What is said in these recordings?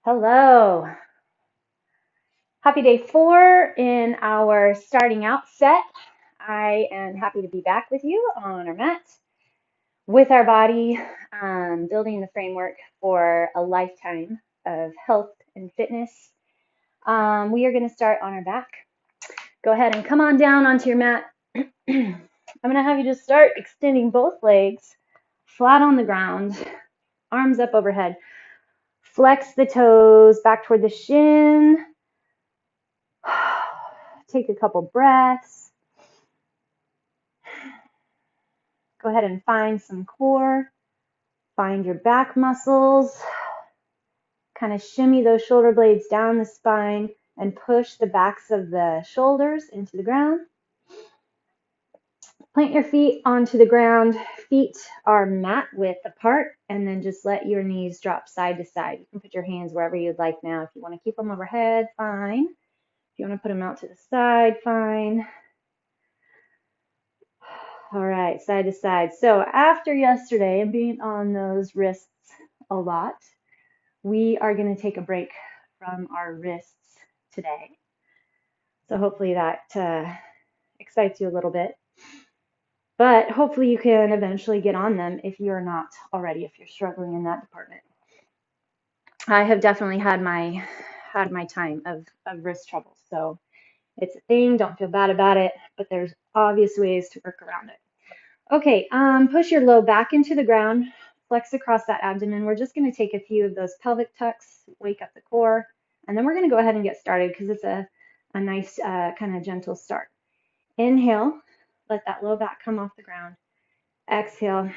Hello. Happy day 4 in our starting out set. I am happy to be back with you on our mat with our body, building the framework for a lifetime of health and fitness. We are going to start on our back. Go ahead and come on down onto your mat. I'm going to have you just start extending both legs flat on the ground, arms up overhead. Flex the toes back toward the shin. Take a couple breaths. Go ahead and find some core. Find your back muscles. Kind of shimmy those shoulder blades down the spine and push the backs of the shoulders into the ground. Plant your feet onto the ground. Feet are mat width apart, and then just let your knees drop side to side. You can put your hands wherever you'd like now. If you want to keep them overhead, fine. If you want to put them out to the side, fine. All right, side to side. So after yesterday and being on those wrists a lot, we are going to take a break from our wrists today. So hopefully that excites you a little bit. But hopefully you can eventually get on them if you're not already, if you're struggling in that department. I have definitely had my time of wrist trouble. So it's a thing. Don't feel bad about it, but there's obvious ways to work around it. Okay, push your low back into the ground, flex across that abdomen. We're just going to take a few of those pelvic tucks, wake up the core, and then we're going to go ahead and get started because it's a nice kind of gentle start. Inhale, let that low back come off the ground. Exhale,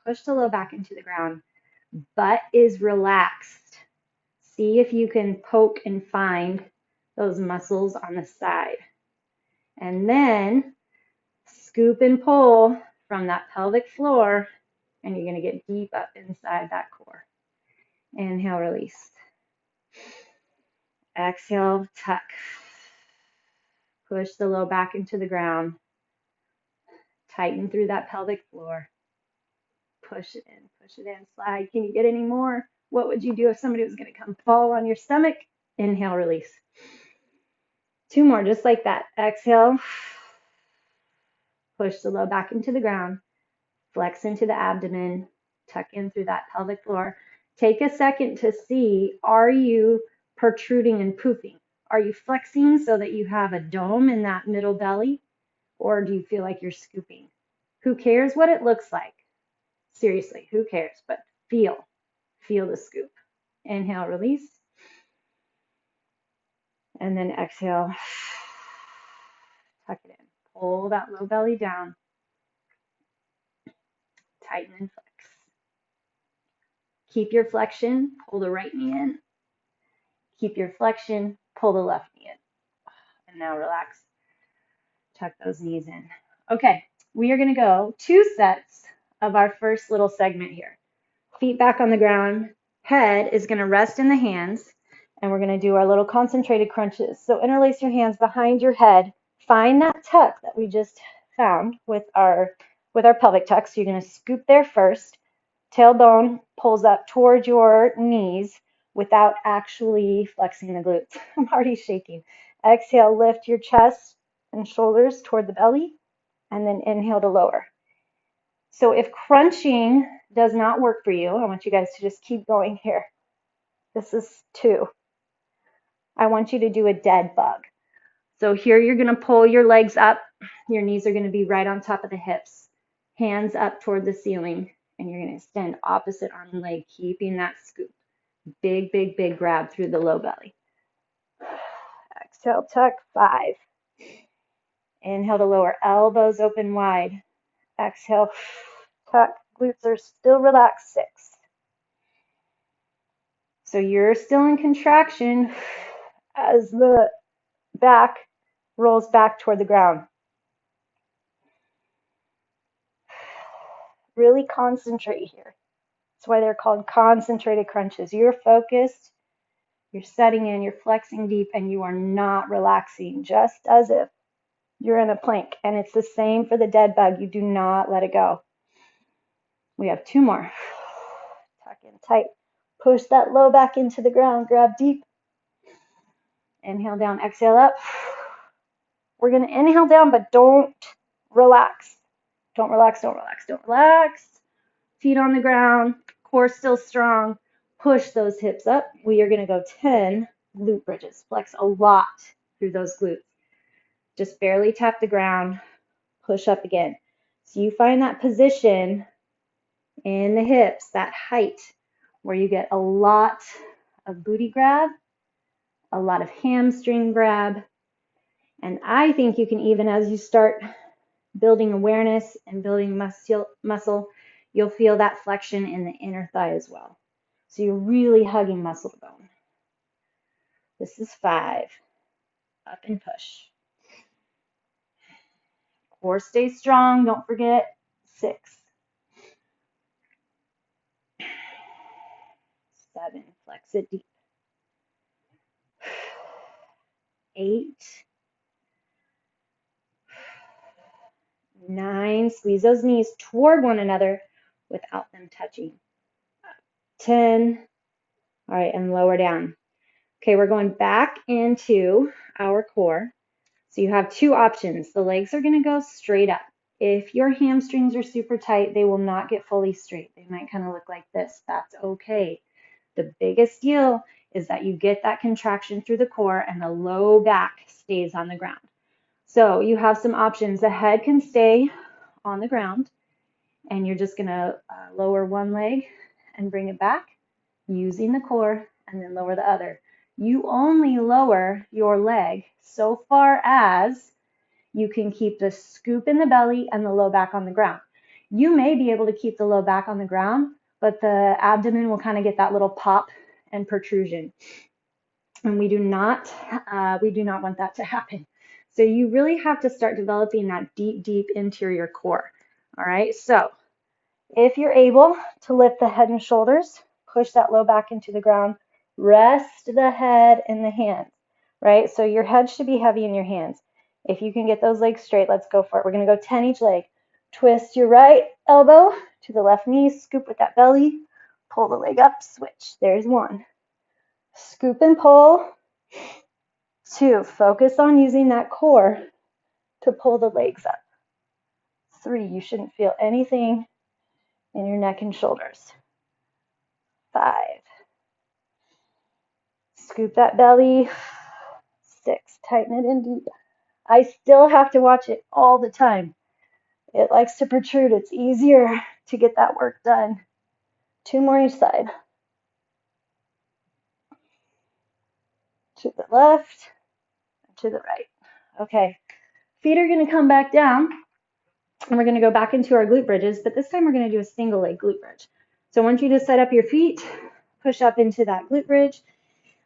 push the low back into the ground. Butt is relaxed. See if you can poke and find those muscles on the side. And then scoop and pull from that pelvic floor, and you're going to get deep up inside that core. Inhale, release. Exhale, tuck. Push the low back into the ground. Tighten through that pelvic floor. Push it in, slide. Can you get any more? What would you do if somebody was going to come fall on your stomach? Inhale, release. 2 more, just like that. Exhale. Push the low back into the ground. Flex into the abdomen. Tuck in through that pelvic floor. Take a second to see, are you protruding and pooping? Are you flexing so that you have a dome in that middle belly? Or do you feel like you're scooping? Who cares what it looks like? Seriously, who cares? But feel the scoop. Inhale, release. And then exhale, tuck it in. Pull that low belly down. Tighten and flex. Keep your flexion, pull the right knee in. Keep your flexion, pull the left knee in. And now relax. Tuck those knees in. Okay, we are going to go 2 sets of our first little segment here. Feet back on the ground. Head is going to rest in the hands, and we're going to do our little concentrated crunches. So interlace your hands behind your head. Find that tuck that we just found with our pelvic tuck. So you're going to scoop there first. Tailbone pulls up toward your knees without actually flexing the glutes. I'm already shaking. Exhale, lift your chest and shoulders toward the belly, and then inhale to lower. So if crunching does not work for you, I want you guys to just keep going here. This is 2. I want you to do a dead bug. So here you're going to pull your legs up. Your knees are going to be right on top of the hips. Hands up toward the ceiling. And you're going to extend opposite arm and leg, keeping that scoop. Big, big, big grab through the low belly. Exhale, tuck, 5. Inhale to lower, elbows open wide. Exhale, tuck, glutes are still relaxed, 6. So you're still in contraction as the back rolls back toward the ground. Really concentrate here. That's why they're called concentrated crunches. You're focused, you're setting in, you're flexing deep, and you are not relaxing, just as if you're in a plank. And it's the same for the dead bug. You do not let it go. We have 2 more. Tuck in tight. Push that low back into the ground. Grab deep. Inhale down, exhale up. We're going to inhale down, but don't relax. Don't relax, don't relax, don't relax. Feet on the ground, core still strong. Push those hips up. We are going to go 10 glute bridges. Flex a lot through those glutes. Just barely tap the ground. Push up again. So you find that position in the hips, that height, where you get a lot of booty grab, a lot of hamstring grab. And I think you can even, as you start building awareness and building muscle, you'll feel that flexion in the inner thigh as well. So you're really hugging muscle to bone. This is 5. Up and push. Core stays strong. Don't forget. 6. 7. Flex it deep. 8. 9. Squeeze those knees toward one another without them touching. 10. All right, and lower down. Okay, we're going back into our core. So you have 2 options. The legs are going to go straight up. If your hamstrings are super tight, they will not get fully straight. They might kind of look like this. That's okay. The biggest deal is that you get that contraction through the core and the low back stays on the ground. So you have some options. The head can stay on the ground, and you're just going to lower one leg and bring it back using the core, and then lower the other. You only lower your leg so far as you can keep the scoop in the belly and the low back on the ground. You may be able to keep the low back on the ground, but the abdomen will kind of get that little pop and protrusion. And we do not want that to happen. So you really have to start developing that deep, deep interior core. All right, so if you're able to lift the head and shoulders, push that low back into the ground, rest the head in the hands, right? So your head should be heavy in your hands. If you can get those legs straight, let's go for it. We're going to go 10 each leg. Twist your right elbow to the left knee, scoop with that belly, pull the leg up, switch. There's 1. Scoop and pull. 2, focus on using that core to pull the legs up. 3, you shouldn't feel anything in your neck and shoulders. 5, scoop that belly. 6, tighten it in deep. I still have to watch it all the time. It likes to protrude. It's easier to get that work done. 2 more each side. To the left, to the right. Okay, feet are going to come back down, and we're going to go back into our glute bridges, but this time we're going to do a single leg glute bridge. So I want you to set up your feet, push up into that glute bridge.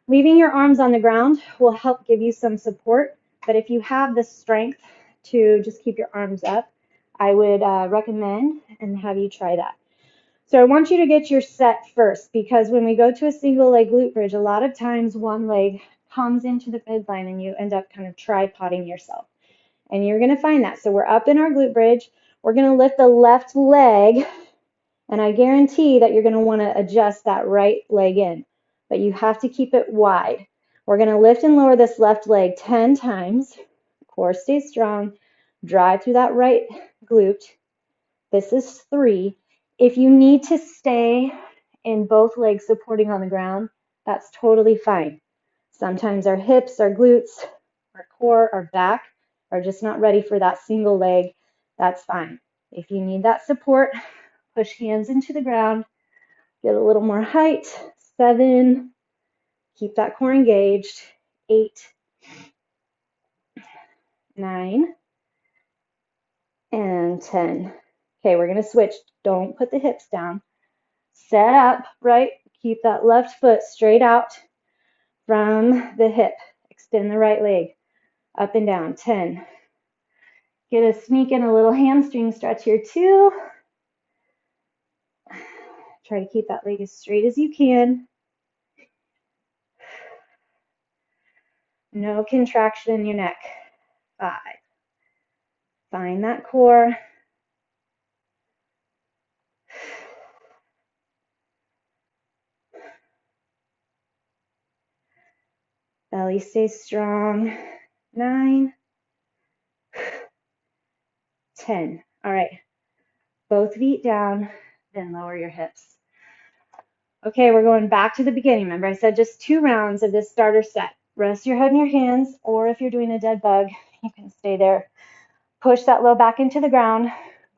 Leaving your arms on the ground will help give you some support, but if you have the strength to just keep your arms up, I would recommend and have you try that. So I want you to get your set first, because when we go to a single leg glute bridge, a lot of times one leg comes into the midline and you end up kind of tripoding yourself. And you're going to find that. So we're up in our glute bridge. We're going to lift the left leg, and I guarantee that you're going to want to adjust that right leg in, but you have to keep it wide. We're going to lift and lower this left leg 10 times. Core stays strong. Drive through that right glute. This is 3. If you need to stay in both legs supporting on the ground, that's totally fine. Sometimes our hips, our glutes, our core, our back are just not ready for that single leg. That's fine. If you need that support, push hands into the ground, get a little more height. 7, keep that core engaged. 8, 9, and 10. Okay, we're going to switch. Don't put the hips down. Set up, right? Keep that left foot straight out from the hip. Extend the right leg. Up and down. 10. Get a sneak in a little hamstring stretch here too. Try to keep that leg as straight as you can. No contraction in your neck. 5. Find that core. Belly stays strong. 9, 10. All right. Both feet down, then lower your hips. Okay, we're going back to the beginning. Remember, I said just 2 rounds of this starter set. Rest your head in your hands, or if you're doing a dead bug, you can stay there. Push that low back into the ground.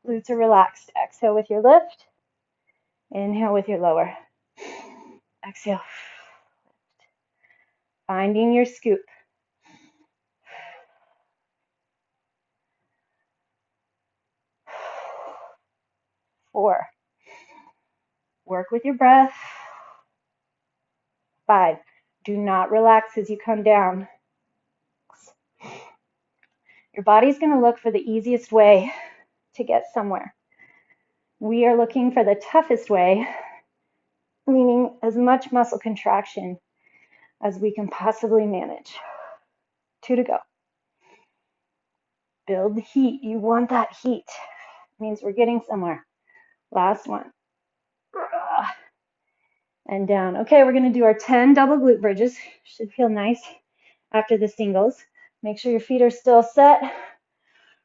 Glutes are relaxed. Exhale with your lift. Inhale with your lower. Exhale. Finding your scoop. 4. Work with your breath. 5. Do not relax as you come down. Your body's going to look for the easiest way to get somewhere. We are looking for the toughest way, meaning as much muscle contraction as we can possibly manage. 2 to go. Build the heat. You want that heat. It means we're getting somewhere. Last one. And down. Okay, we're going to do our 10 double glute bridges. Should feel nice after the singles. Make sure your feet are still set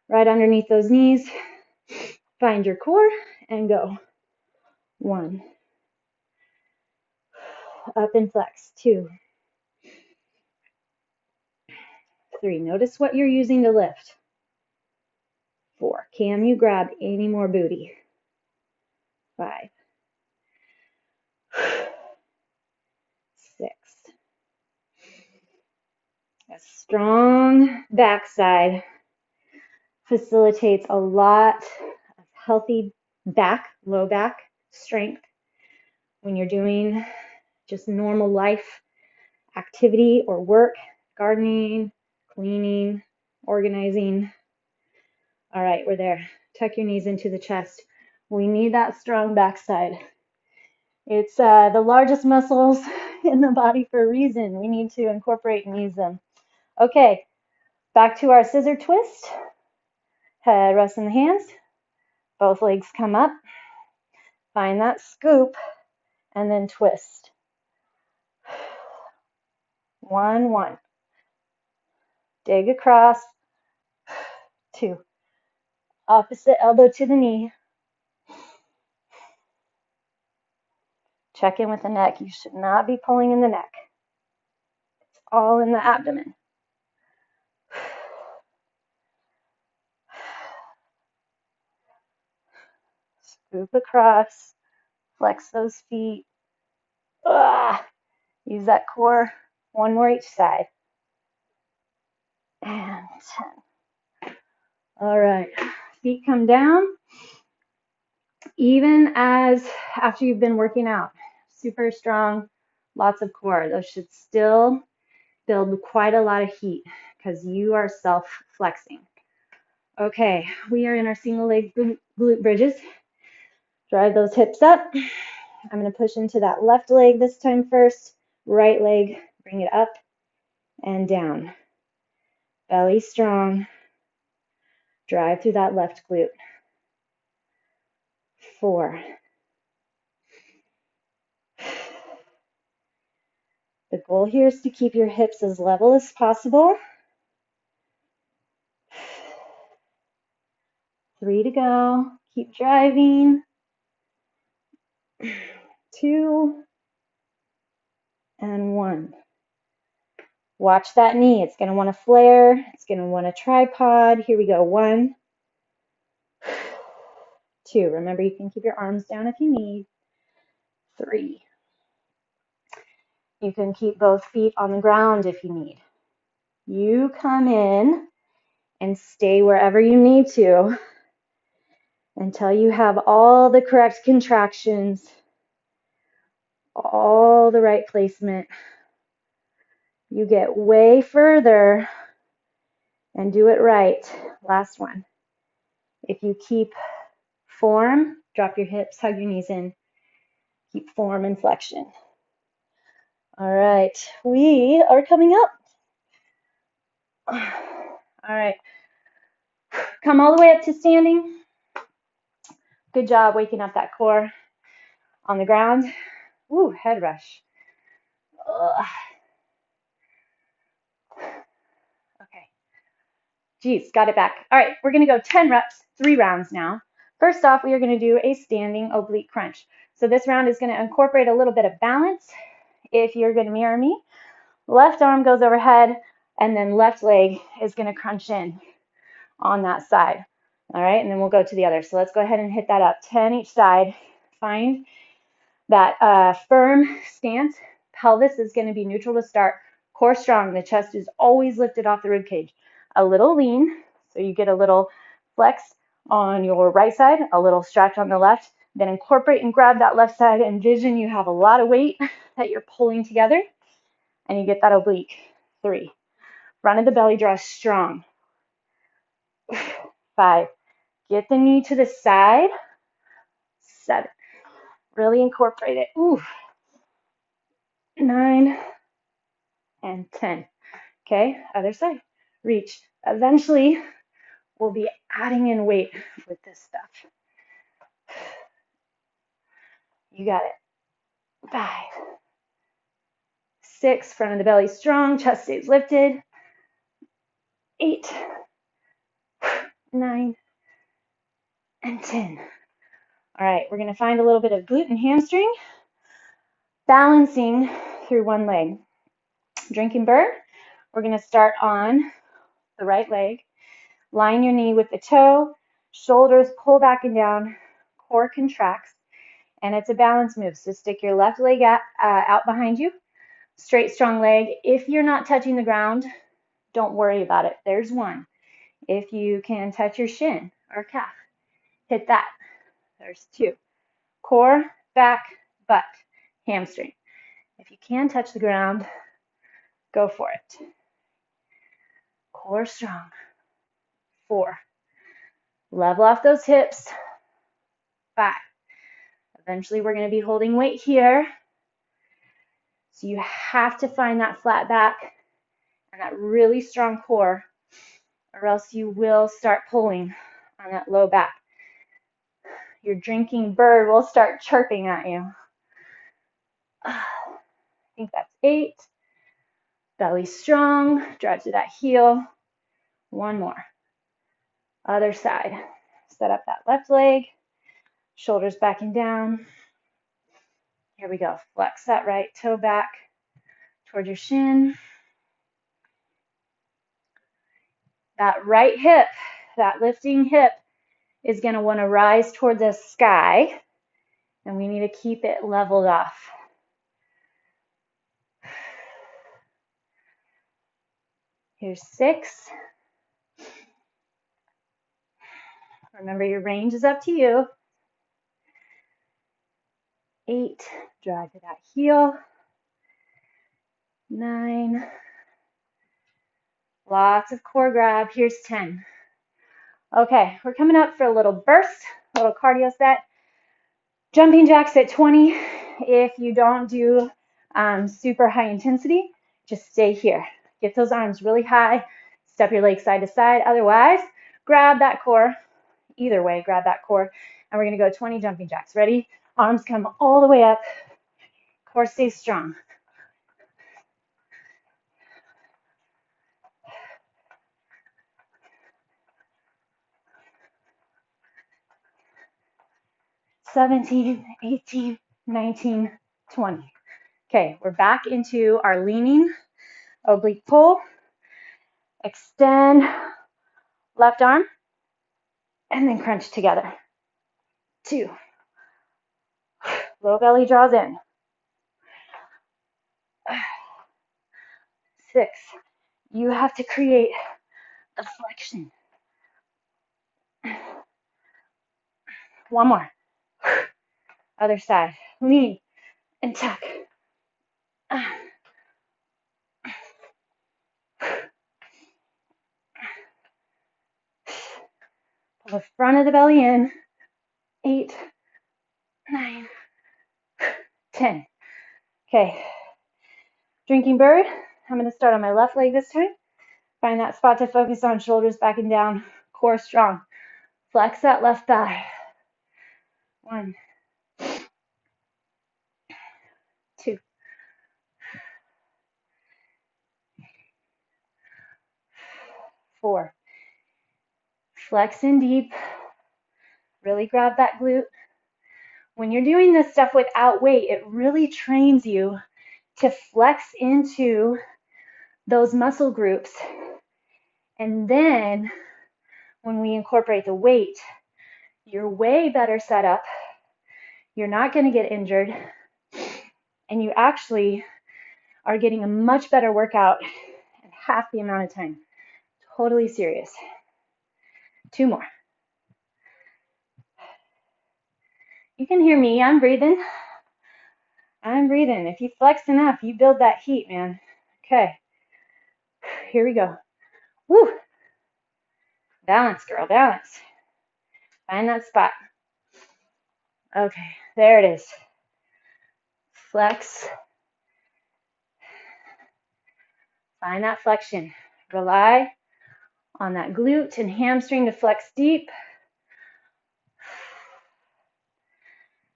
right underneath those knees. Find your core and go. 1. Up and flex. 2. 3. Notice what you're using to lift. 4. Can you grab any more booty? 5. 6. A strong backside facilitates a lot of healthy back, low back strength when you're doing just normal life activity or work, gardening, cleaning, organizing. All right, we're there. Tuck your knees into the chest. We need that strong backside. It's the largest muscles in the body for a reason. We need to incorporate and use them. Okay, back to our scissor twist. Head rests in the hands. Both legs come up. Find that scoop and then twist. 1, 1. Dig across. 2. Opposite elbow to the knee. Check in with the neck. You should not be pulling in the neck. It's all in the abdomen. Scoop across. Flex those feet. Use that core. 1 more each side. And 10. All right. Feet come down. Even as after you've been working out, super strong, lots of core. Those should still build quite a lot of heat because you are self-flexing. Okay, we are in our single leg glute bridges. Drive those hips up. I'm going to push into that left leg this time first. Right leg, bring it up and down. Belly strong. Drive through that left glute. 4. The goal here is to keep your hips as level as possible. 3 to go. Keep driving. 2 and 1. Watch that knee. It's going to want to flare. It's going to want a tripod. Here we go. 1, 2. Remember, you can keep your arms down if you need. 3. You can keep both feet on the ground if you need. You come in and stay wherever you need to until you have all the correct contractions, all the right placement. You get way further and do it right. Last one. If you keep form, drop your hips, hug your knees in. Keep form and flexion. All right, we are coming up. All right, come all the way up to standing. Good job waking up that core. On the ground. Ooh, head rush. Ugh. Geez, got it back. All right, we're going to go 10 reps, 3 rounds now. First off, we are going to do a standing oblique crunch. So this round is going to incorporate a little bit of balance. If you're going to mirror me, left arm goes overhead, and then left leg is going to crunch in on that side. All right, and then we'll go to the other. So let's go ahead and hit that up. 10 each side. Find that firm stance. Pelvis is going to be neutral to start. Core strong. The chest is always lifted off the rib cage. A little lean, so you get a little flex on your right side, a little stretch on the left. Then incorporate and grab that left side. Envision you have a lot of weight that you're pulling together, and you get that oblique. 3. Front of the belly draw strong. 5. Get the knee to the side. 7. Really incorporate it. Ooh. 9 and 10. Okay, other side. Reach. Eventually, we'll be adding in weight with this stuff. You got it. 5. 6. Front of the belly strong. Chest stays lifted. 8. 9 and 10. All right, we're going to find a little bit of glute and hamstring. Balancing through one leg. Drinking bird. We're going to start on the right leg. Line your knee with the toe. Shoulders pull back and down. Core contracts. And it's a balance move. So stick your left leg out behind you. Straight, strong leg. If you're not touching the ground, don't worry about it. There's 1. If you can touch your shin or calf, hit that. There's 2. Core, back, butt, hamstring. If you can touch the ground, go for it. Core strong. 4. Level off those hips. 5. Eventually, we're going to be holding weight here. So you have to find that flat back and that really strong core, or else you will start pulling on that low back. Your drinking bird will start chirping at you. I think that's 8. Belly strong. Drive to that heel. 1 more. Other side. Set up that left leg. Shoulders back and down. Here we go. Flex that right toe back towards your shin. That right hip, that lifting hip, is going to want to rise toward the sky, and we need to keep it leveled off. Here's 6. Remember, your range is up to you. 8. Drive to that heel. 9. Lots of core grab. Here's 10. Okay, we're coming up for a little burst, a little cardio set. Jumping jacks at 20. If you don't do super high intensity, just stay here. Get those arms really high. Step your legs side to side. Otherwise, grab that core. Either way, grab that core. And we're going to go 20 jumping jacks. Ready? Arms come all the way up. Core stays strong. (17, 18, 19, 20). Okay, we're back into our leaning oblique pull. Extend left arm and then crunch together. 2. Low belly draws in. 6. You have to create the flexion. 1 more. Other side. Lean and tuck. Pull the front of the belly in. 8, 9, 10. Okay. Drinking bird. I'm going to start on my left leg this time. Find that spot to focus on. Shoulders back and down. Core strong. Flex that left thigh. 1, 2, 4. Flex in deep. Really grab that glute. When you're doing this stuff without weight, it really trains you to flex into those muscle groups. And then when we incorporate the weight, you're way better set up. You're not going to get injured. And you actually are getting a much better workout in half the amount of time. Totally serious. 2 more. You can hear me. I'm breathing. I'm breathing. If you flex enough, you build that heat, man. Okay. Here we go. Woo. Balance, girl. Balance. Find that spot. Okay. There it is. Flex. Find that flexion. Rely on that glute and hamstring to flex deep.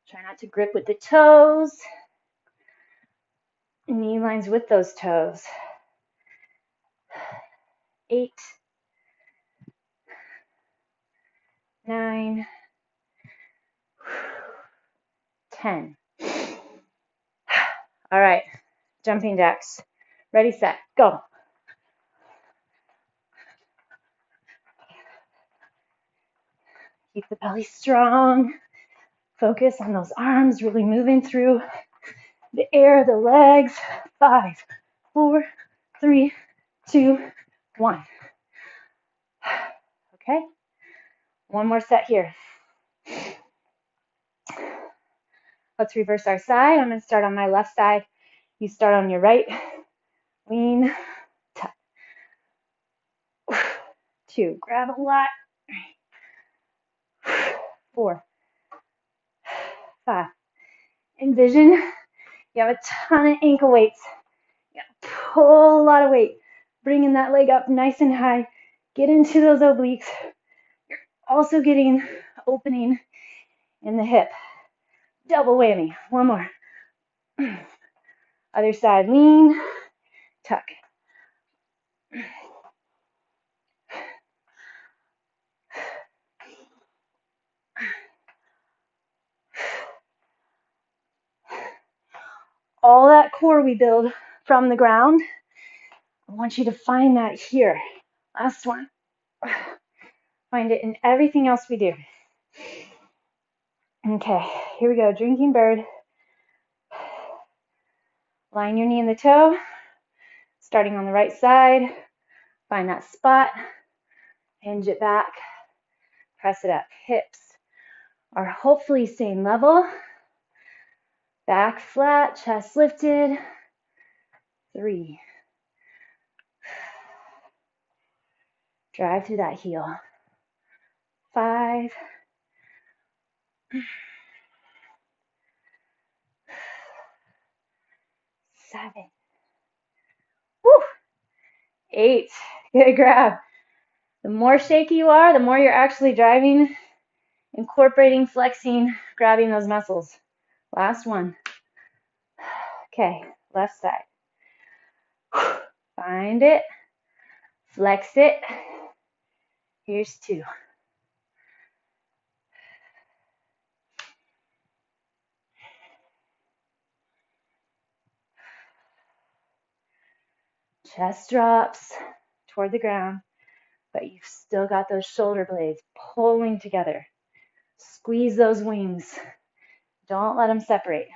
Try not to grip with the toes. Knee lines with those toes. 8, 9, 10. All right, jumping jacks. Ready, set, go. Keep the belly strong. Focus on those arms really moving through the air, the legs. 5, 4, 3, 2, 1. Okay, one more set here. Let's reverse our side. I'm going to start on my left side. You start on your right. Lean, tuck. 2, grab a lot. 4, 5. Envision you have a ton of ankle weights. You gotta pull a lot of weight. Bringing that leg up nice and high. Get into those obliques. You're also getting opening in the hip. Double whammy. One more. Other side. Lean, tuck. All that core we build from the ground, I want you to find that here. Last one. Find it in everything else we do. Okay, here we go. Drinking bird. Line your knee in the toe. Starting on the right side. Find that spot. Hinge it back. Press it up. Hips are hopefully staying level. Back flat, chest lifted. 3. Drive through that heel. 5. 7. Woo! 8. Good grab. The more shaky you are, the more you're actually driving, incorporating, flexing, grabbing those muscles. Last one. Okay, left side. Find it. Flex it. Here's 2. Chest drops toward the ground, but you've still got those shoulder blades pulling together. Squeeze those wings. Don't let them separate.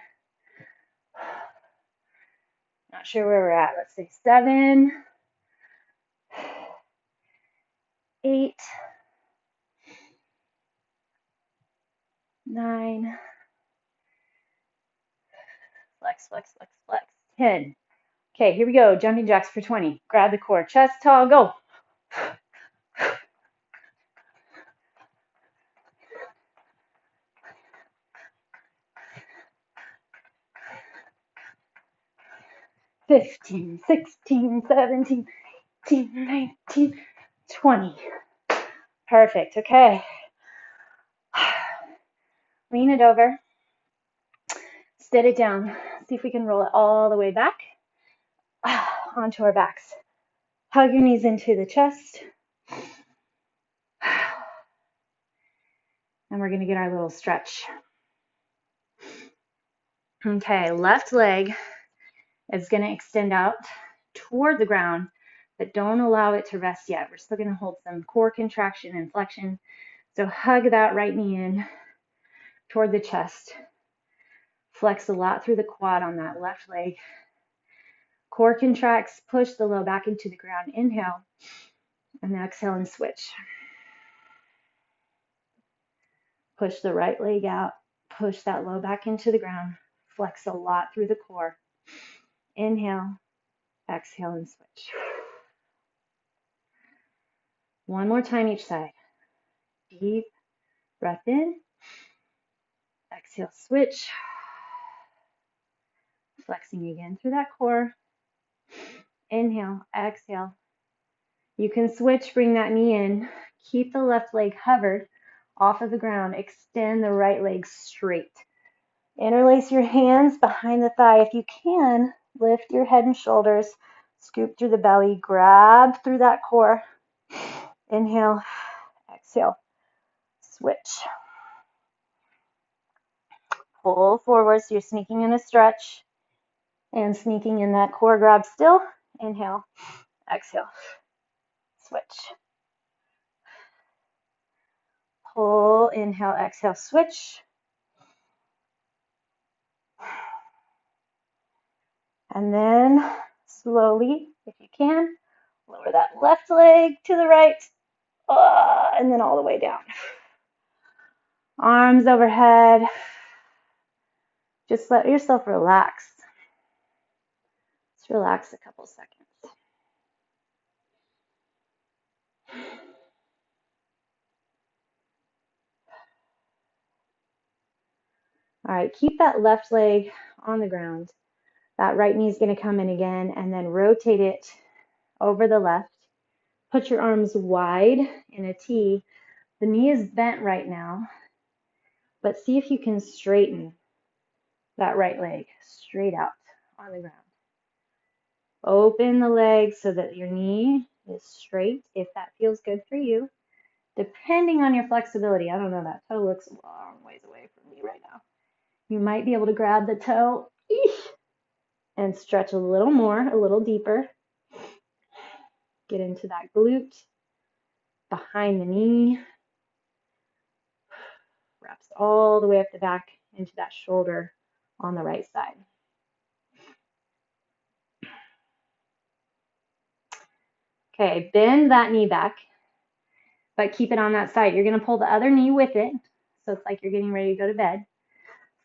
Not sure where we're at. Let's say 7, 8, 9, flex, flex, flex, flex, 10. Okay, here we go. Jumping jacks for 20. Grab the core. Chest tall, go. 15, 16, 17, 18, 19, 20. Perfect. Okay. Lean it over. Sit it down. See if we can roll it all the way back onto our backs. Hug your knees into the chest. And we're going to get our little stretch. Okay, left leg is going to extend out toward the ground, but don't allow it to rest yet. We're still going to hold some core contraction and flexion. So hug that right knee in toward the chest. Flex a lot through the quad on that left leg. Core contracts, push the low back into the ground. Inhale, and exhale and switch. Push the right leg out. Push that low back into the ground. Flex a lot through the core. Inhale, exhale and switch. One more time each side. Deep breath in. Exhale, switch. Flexing again through that core. Inhale, exhale. You can switch, bring that knee in. Keep the left leg hovered off of the ground. Extend the right leg straight. Interlace your hands behind the thigh. If you can, lift your head and shoulders. Scoop through the belly. Grab through that core. Inhale, exhale, switch. Pull forward so you're sneaking in a stretch and sneaking in that core grab still. Inhale, exhale, switch. Pull, inhale, exhale, switch. And then slowly, if you can, lower that left leg to the right, and then all the way down. Arms overhead. Just let yourself relax. Just relax a couple seconds. All right, keep that left leg on the ground. That right knee is going to come in again, and then rotate it over the left. Put your arms wide in a T. The knee is bent right now, but see if you can straighten that right leg straight out on the ground. Open the leg so that your knee is straight if that feels good for you. Depending on your flexibility, I don't know, that toe looks a long ways away from me right now. You might be able to grab the toe and stretch a little more, a little deeper. Get into that glute behind the knee. Wraps all the way up the back into that shoulder on the right side. Okay, bend that knee back, but keep it on that side. You're going to pull the other knee with it, so it's like you're getting ready to go to bed.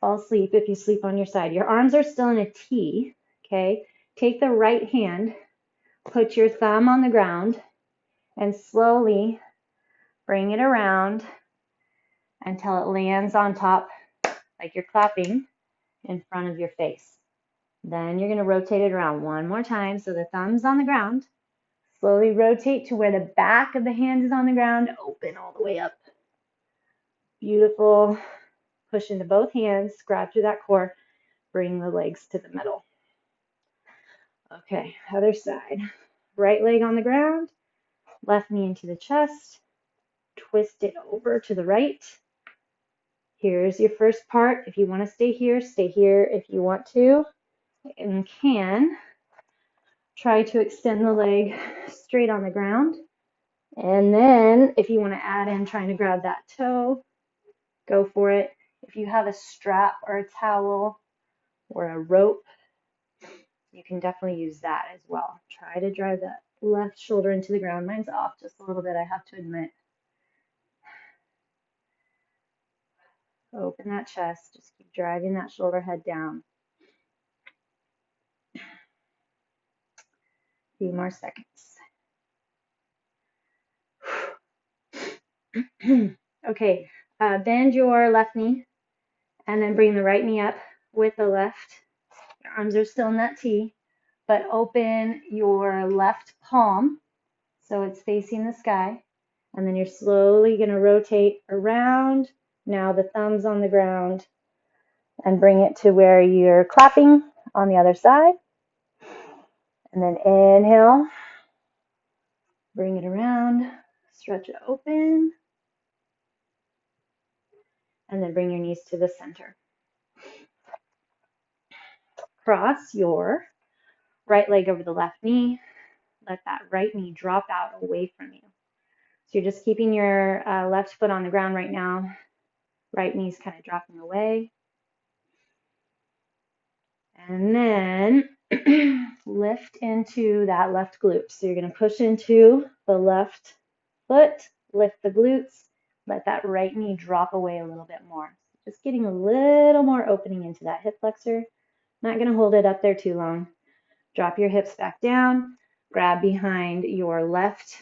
Fall asleep if you sleep on your side. Your arms are still in a T, okay? Take the right hand, put your thumb on the ground, and slowly bring it around until it lands on top, like you're clapping, in front of your face. Then you're going to rotate it around one more time so the thumb's on the ground. Slowly rotate to where the back of the hand is on the ground. Open all the way up. Beautiful. Push into both hands. Grab through that core. Bring the legs to the middle. Okay, other side. Right leg on the ground. Left knee into the chest. Twist it over to the right. Here's your first part. If you want to stay here, stay here if you want to. And can try to extend the leg straight on the ground. And then if you want to add in trying to grab that toe, go for it. If you have a strap or a towel or a rope, you can definitely use that as well. Try to drive that left shoulder into the ground. Mine's off just a little bit, I have to admit. Open that chest. Just keep driving that shoulder head down. A few more seconds. Okay, bend your left knee and then bring the right knee up with the left. Your arms are still in that T, but open your left palm so it's facing the sky. And then you're slowly going to rotate around. Now the thumb's on the ground and bring it to where you're clapping on the other side. And then inhale, bring it around, stretch it open. And then bring your knees to the center. Cross your right leg over the left knee. Let that right knee drop out away from you. So you're just keeping your left foot on the ground right now. Right knee's kind of dropping away. And then lift into that left glute. So you're going to push into the left foot, lift the glutes, let that right knee drop away a little bit more. Just getting a little more opening into that hip flexor. Not going to hold it up there too long. Drop your hips back down, grab behind your left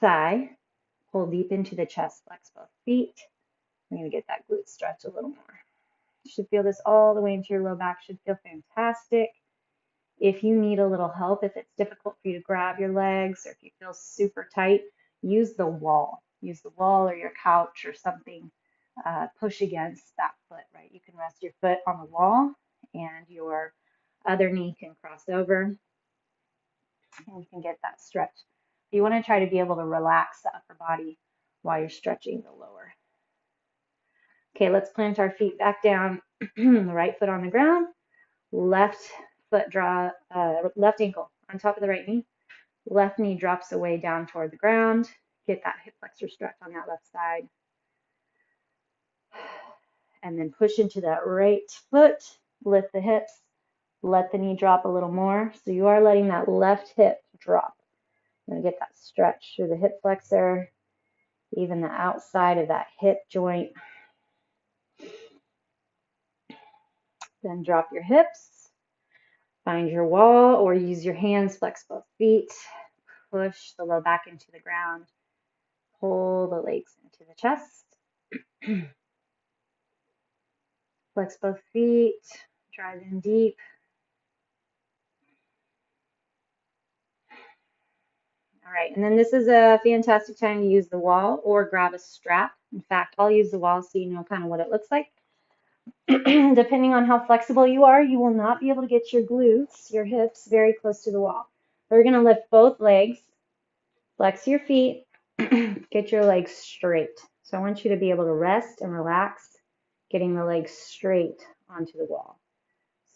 thigh, pull deep into the chest, flex both feet. I'm going to get that glute stretch a little more. You should feel this all the way into your low back. Should feel fantastic. If you need a little help, if it's difficult for you to grab your legs or if you feel super tight, use the wall. Use the wall or your couch or something. Push against that foot, right? You can rest your foot on the wall and your other knee can cross over and you can get that stretch. You want to try to be able to relax the upper body while you're stretching the lower. Okay, let's plant our feet back down, the right foot on the ground, left foot left ankle on top of the right knee, left knee drops away down toward the ground. Get that hip flexor stretch on that left side. And then push into that right foot, lift the hips, let the knee drop a little more. So you are letting that left hip drop. You're going to get that stretch through the hip flexor, even the outside of that hip joint. Then drop your hips, find your wall, or use your hands, flex both feet, push the low back into the ground, pull the legs into the chest, flex both feet, drive in deep. All right, and then this is a fantastic time to use the wall or grab a strap. In fact, I'll use the wall so you know kind of what it looks like. Depending on how flexible you are, you will not be able to get your glutes, your hips, very close to the wall. We're going to lift both legs, flex your feet, get your legs straight. So I want you to be able to rest and relax, getting the legs straight onto the wall.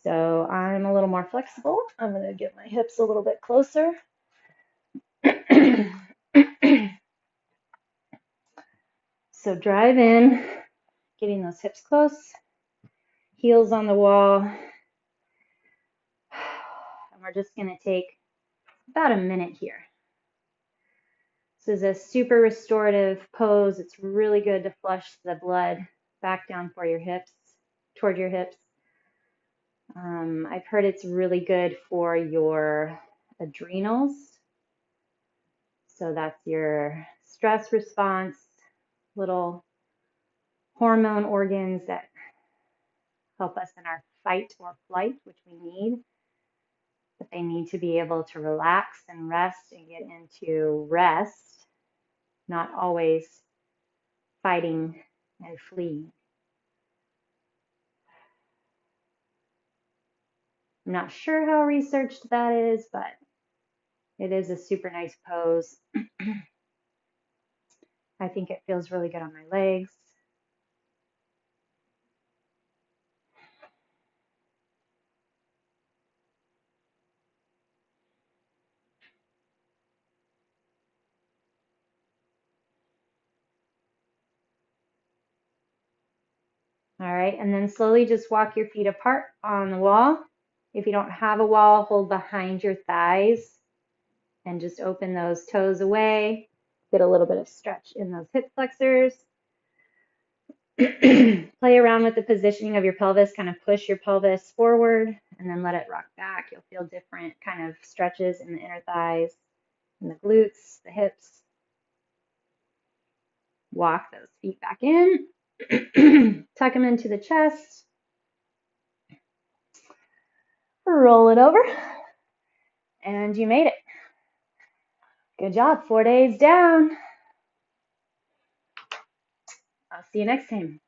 So I'm a little more flexible. I'm going to get my hips a little bit closer. So drive in, getting those hips close, heels on the wall. And we're just going to take about a minute here. This is a super restorative pose. It's really good to flush the blood back down for your hips, toward your hips. I've heard it's really good for your adrenals. So that's your stress response, little hormone organs that help us in our fight or flight, which we need. But they need to be able to relax and rest and get into rest, not always fighting and fleeing. I'm not sure how researched that is, but it is a super nice pose. I think it feels really good on my legs. All right, and then slowly just walk your feet apart on the wall. If you don't have a wall, hold behind your thighs and just open those toes away. Get a little bit of stretch in those hip flexors. Play around with the positioning of your pelvis, kind of push your pelvis forward and then let it rock back. You'll feel different kind of stretches in the inner thighs and the glutes, the hips. Walk those feet back in. Tuck them into the chest. Roll it over. And you made it. Good job. 4 days down. I'll see you next time.